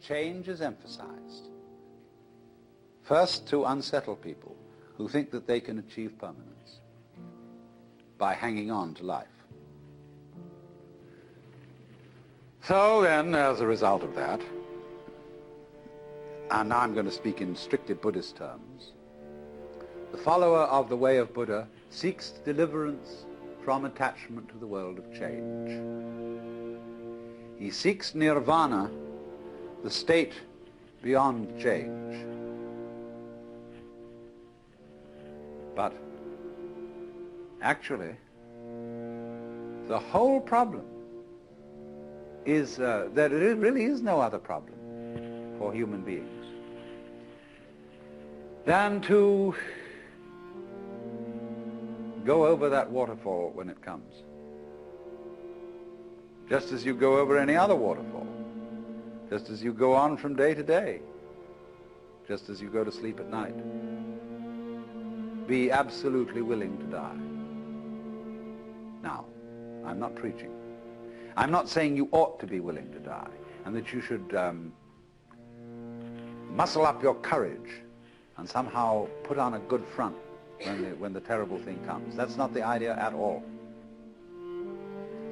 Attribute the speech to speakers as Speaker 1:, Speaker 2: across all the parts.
Speaker 1: change is emphasized. First, to unsettle people who think that they can achieve permanence by hanging on to life. So then, as a result of that, and now I'm going to speak in strictly Buddhist terms, the follower of the way of Buddha seeks deliverance from attachment to the world of change. He seeks nirvana, the state beyond change. But actually, the whole problem is that there really is no other problem for human beings than to go over that waterfall when it comes, just as you go over any other waterfall, just as you go on from day to day, just as you go to sleep at night. Be absolutely willing to die. Now, I'm not preaching. I'm not saying you ought to be willing to die and that you should muscle up your courage and somehow put on a good front when the terrible thing comes. That's not the idea at all.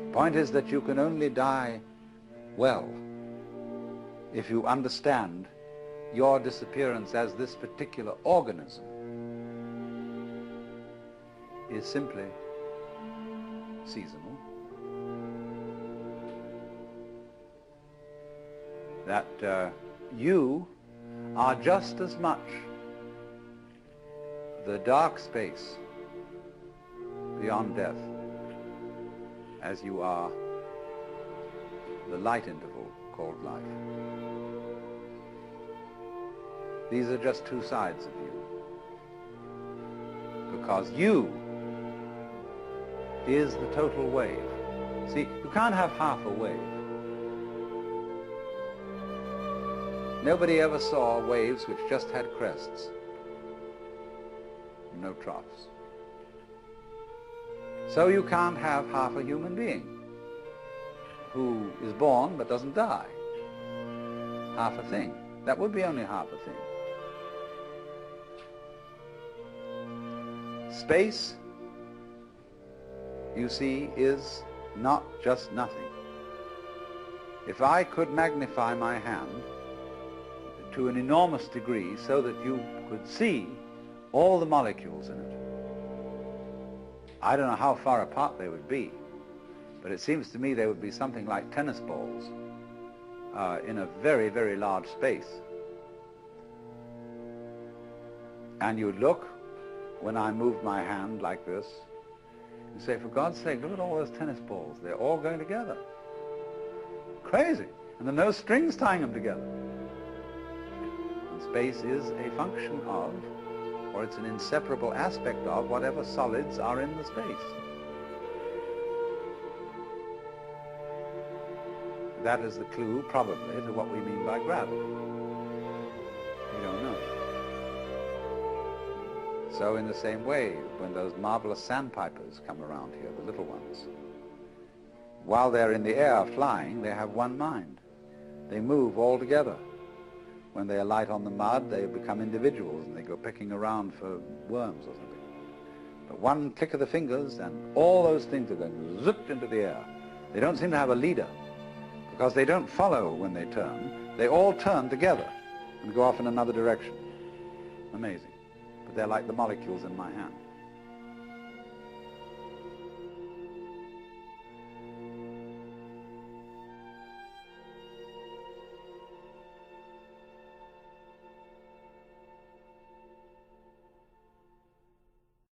Speaker 1: The point is that you can only die well if you understand your disappearance as this particular organism is simply seasonal. That you are just as much the dark space beyond death as you are the light interval called life. These are just two sides of you, because you is the total wave. See, you can't have half a wave. Nobody ever saw waves which just had crests, no troughs. So you can't have half a human being who is born but doesn't die. Half a thing. That would be only half a thing. Space, you see, is not just nothing. If I could magnify my hand to an enormous degree so that you could see all the molecules in it, I don't know how far apart they would be, but it seems to me they would be something like tennis balls in a very, very large space. And you'd look, when I move my hand like this, and say, for God's sake, look at all those tennis balls. They're all going together. Crazy. And there are no strings tying them together. And space is a function of, or it's an inseparable aspect of, whatever solids are in the space. That is the clue, probably, to what we mean by gravity. We don't know. So in the same way, when those marvelous sandpipers come around here, the little ones, while they're in the air flying, they have one mind. They move all together. When they alight on the mud, they become individuals and they go picking around for worms or something. But one click of the fingers and all those things are going zip into the air. They don't seem to have a leader because they don't follow when they turn. They all turn together and go off in another direction. Amazing. But they're like the molecules in my hand.